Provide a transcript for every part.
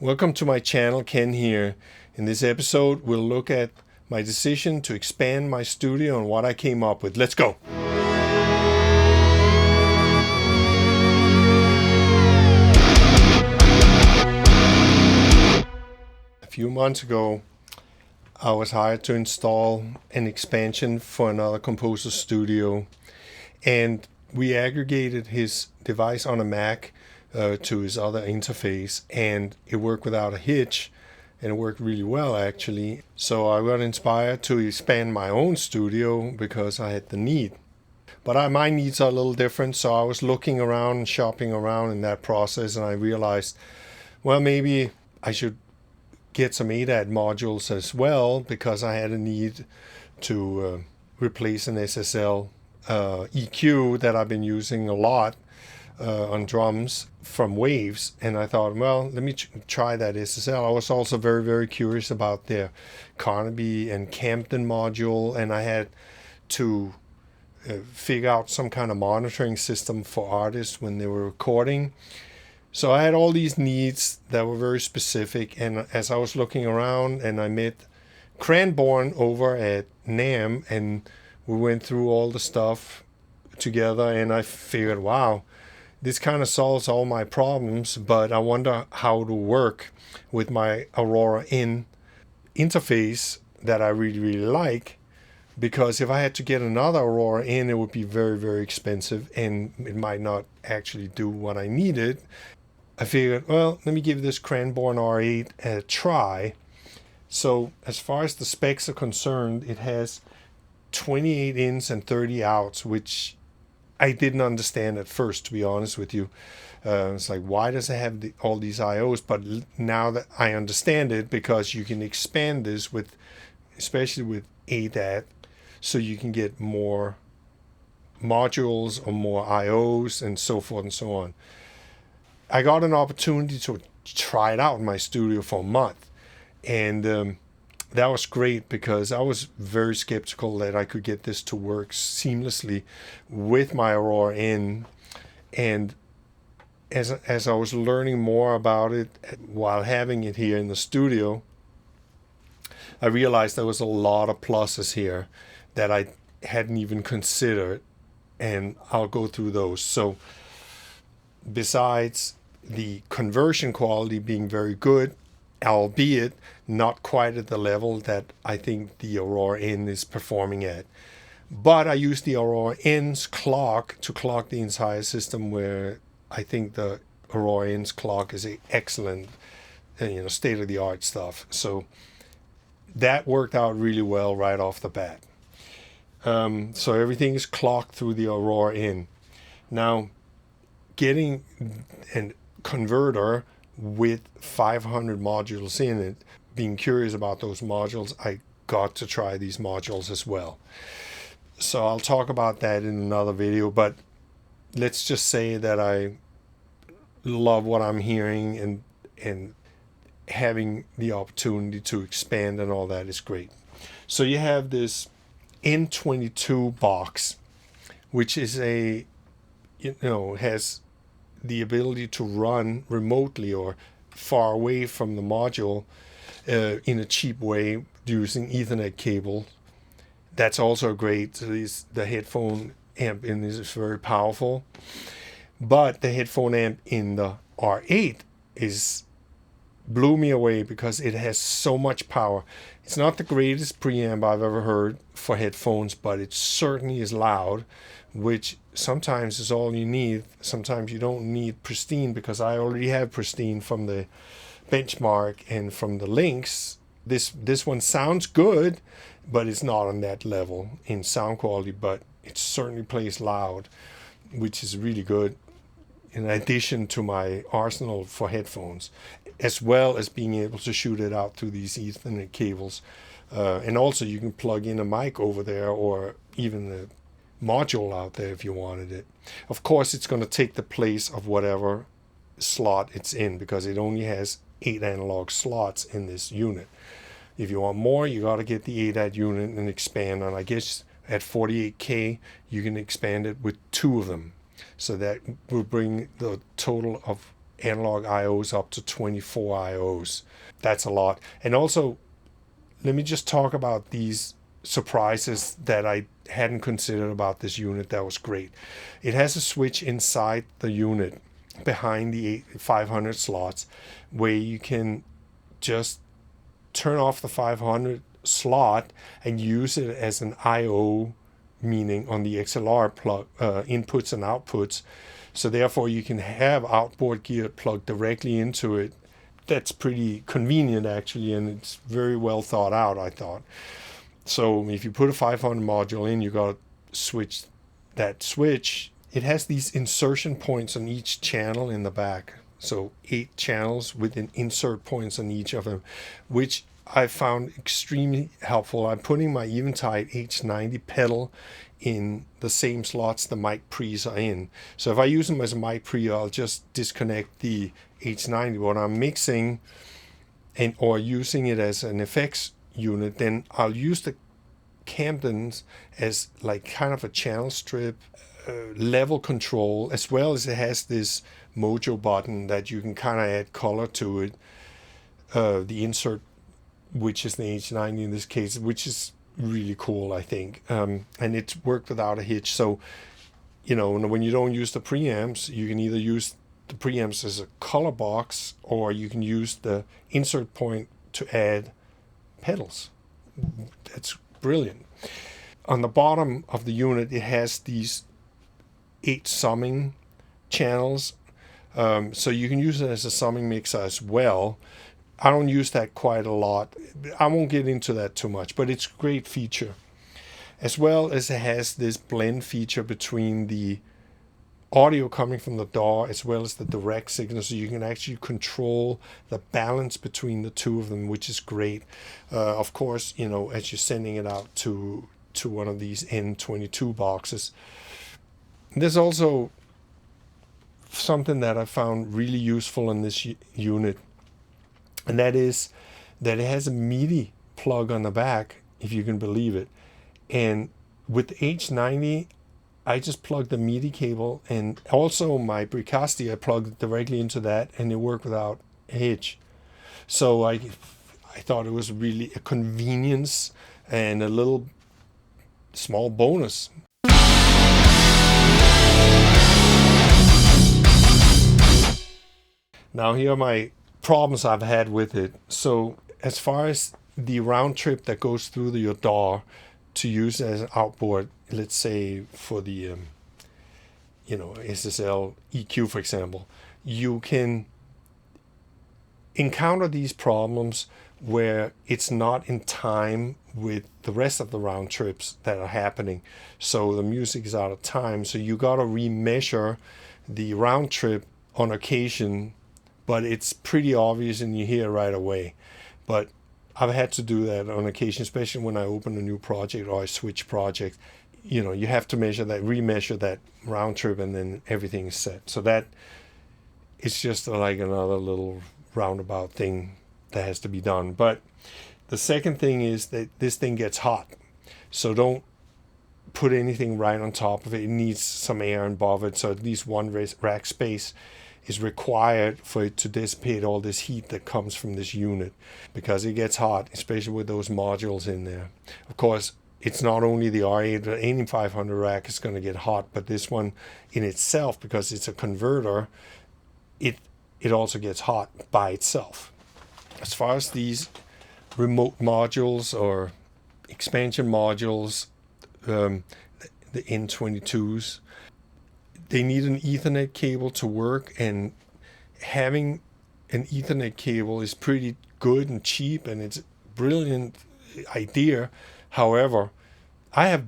Welcome to my channel, Ken here. In this episode, we'll look at my decision to expand my studio and what I came up with. Let's go! A few months ago, I was hired to install an expansion for another composer studio, and we aggregated his device on a Mac to his other interface, and it worked without a hitch, and it worked really well actually. So I got inspired to expand my own studio because I had the need. But my needs are a little different, so I was looking around and shopping around in that process, and I realized, well, maybe I should get some ADAT modules as well, because I had a need to replace an SSL EQ that I've been using a lot on drums from Waves, and I thought, well, let me try that SSL. I was also very, very curious about their Carnaby and Camden module, and I had to figure out some kind of monitoring system for artists when they were recording. So I had all these needs that were very specific, and as I was looking around, and I met Cranborne over at NAMM, and we went through all the stuff together, and I figured, wow, this kind of solves all my problems, but I wonder how it will work with my Aurora N interface that I really, really like, because if I had to get another Aurora N, it would be very, very expensive, and it might not actually do what I needed. I figured, well, let me give this Cranborne R8 a try. So as far as the specs are concerned, it has 28 ins and 30 outs, which I didn't understand at first, to be honest with you. It's like, why does it have all these IOs? But now that I understand it, because you can expand this with, especially with ADAT, so you can get more modules or more IOs and so forth and so on. I got an opportunity to try it out in my studio for a month, and that was great, because I was very skeptical that I could get this to work seamlessly with my Aurora N. And as I was learning more about it while having it here in the studio, I realized there was a lot of pluses here that I hadn't even considered, and I'll go through those. So besides the conversion quality being very good, albeit not quite at the level that I think the Aurora N is performing at. But I use the Aurora N's clock to clock the entire system, where I think the Aurora N's clock is excellent, state-of-the-art stuff. So that worked out really well right off the bat. So everything is clocked through the Aurora N. Now, getting a converter with 500 modules in it, being curious about those modules, I got to try these modules as well. So I'll talk about that in another video, but let's just say that I love what I'm hearing, and having the opportunity to expand and all that is great. So you have this N22 box, which is has the ability to run remotely or far away from the module in a cheap way using Ethernet cable. That's also great. The headphone amp in this is very powerful, but the headphone amp in the R8 blew me away, because it has so much power. It's not the greatest preamp I've ever heard for headphones, but it certainly is loud, which sometimes is all you need. Sometimes you don't need pristine, because I already have pristine from the Benchmark and from the Lynx. This one sounds good, but it's not on that level in sound quality, but it certainly plays loud, which is really good, in addition to my arsenal for headphones, as well as being able to shoot it out through these Ethernet cables. And also you can plug in a mic over there, or even a module out there if you wanted it. Of course, it's going to take the place of whatever slot it's in, because it only has 8 analog slots in this unit. If you want more, you got to get the ADAT unit and expand, and I guess at 48K you can expand it with 2 of them. So that will bring the total of analog IOs up to 24 IOs. That's a lot. And also, let me just talk about these surprises that I hadn't considered about this unit that was great. It has a switch inside the unit behind the 500 slots where you can just turn off the 500 slot and use it as an IO, meaning on the XLR plug inputs and outputs. So therefore you can have outboard gear plugged directly into it. That's pretty convenient actually, and it's very well thought out, I thought. So if you put a 500 module in, you got to switch that switch. It has these insertion points on each channel in the back. So 8 channels with an insert points on each of them, which I found extremely helpful. I'm putting my Eventide H90 pedal in the same slots the mic pre's are in. So if I use them as a mic pre, I'll just disconnect the H90. When I'm mixing or using it as an effects unit, then I'll use the Camdens as like kind of a channel strip, level control, as well as it has this mojo button that you can kind of add color to it. The insert, which is the H90 in this case, which is really cool, I think. And it's worked without a hitch. So, you know, when you don't use the preamps, you can either use the preamps as a color box, or you can use the insert point to add pedals. That's brilliant. On the bottom of the unit, it has these 8 summing channels. So you can use it as a summing mixer as well. I don't use that quite a lot. I won't get into that too much, but it's a great feature. As well as it has this blend feature between the audio coming from the DAW as well as the direct signal, so you can actually control the balance between the two of them, which is great. Of course, you know, as you're sending it out to one of these N22 boxes. There's also something that I found really useful in this unit, and that is that it has a MIDI plug on the back, if you can believe it. And with the H90, I just plugged the MIDI cable, and also my Bricasti, I plugged directly into that, and it worked without a hitch. So I thought it was really a convenience and a little small bonus. Now here are my problems I've had with it. So as far as the round trip that goes through your DAW to use as an outboard, let's say for the SSL EQ, for example, you can encounter these problems where it's not in time with the rest of the round trips that are happening. So the music is out of time. So you got to remeasure the round trip on occasion, but it's pretty obvious and you hear right away. But I've had to do that on occasion, especially when I open a new project or I switch projects. You know, you have to remeasure that round trip, and then everything is set. So that it's just like another little roundabout thing that has to be done. But the second thing is that this thing gets hot. So don't put anything right on top of it. It needs some air above it. So at least one rack space is required for it to dissipate all this heat that comes from this unit, because it gets hot, especially with those modules in there. Of course, it's not only the R8, the 8500 rack is going to get hot, but this one in itself, because it's a converter, it also gets hot by itself. As far as these remote modules or expansion modules, the N22s, they need an Ethernet cable to work, and having an Ethernet cable is pretty good and cheap, and it's a brilliant idea. However, I have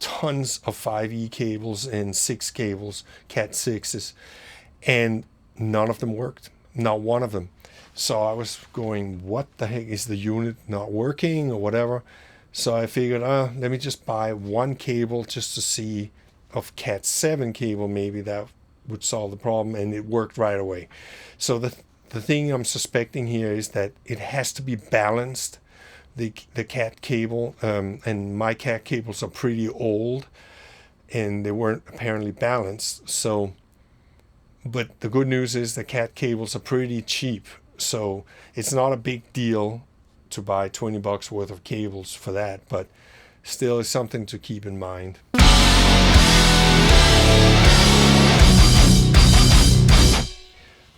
tons of 5E cables and 6 cables, Cat 6s, and none of them worked. Not one of them. So I was going, what the heck, is the unit not working or whatever? So I figured, let me just buy one cable just to see, of Cat 7 cable, maybe that would solve the problem, and it worked right away. So the thing I'm suspecting here is that it has to be balanced, the Cat cable, and my Cat cables are pretty old, and they weren't apparently balanced. So But the good news is the cat cables are pretty cheap, so it's not a big deal to buy $20 worth of cables for that, but still is something to keep in mind.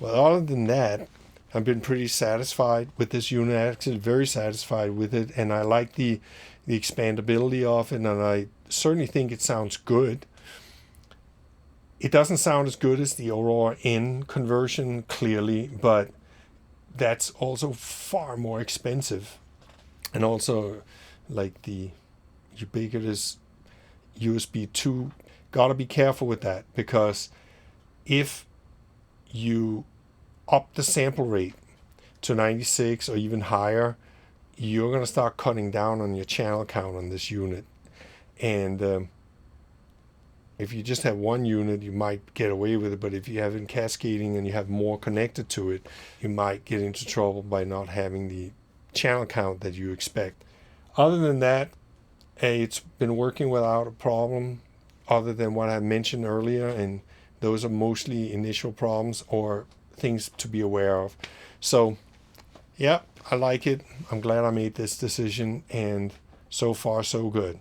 Well, other than that, I've been pretty satisfied with this unit, actually very satisfied with it, and I like the expandability of it, and I certainly think it sounds good. It doesn't sound as good as the Aurora N conversion, clearly, but that's also far more expensive. And also, like the ubiquitous USB 2, gotta be careful with that, because if you up the sample rate to 96 or even higher, you're going to start cutting down on your channel count on this unit. And if you just have one unit, you might get away with it, but if you have it cascading and you have more connected to it, you might get into trouble by not having the channel count that you expect. Other than that, it's been working without a problem, other than what I mentioned earlier, and those are mostly initial problems or things to be aware of. So yeah, I like it. I'm glad I made this decision, and so far so good.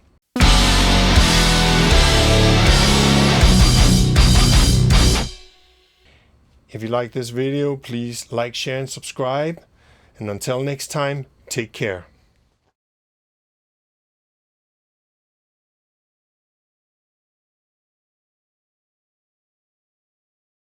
If you like this video, please like, share, and subscribe. And until next time, take care.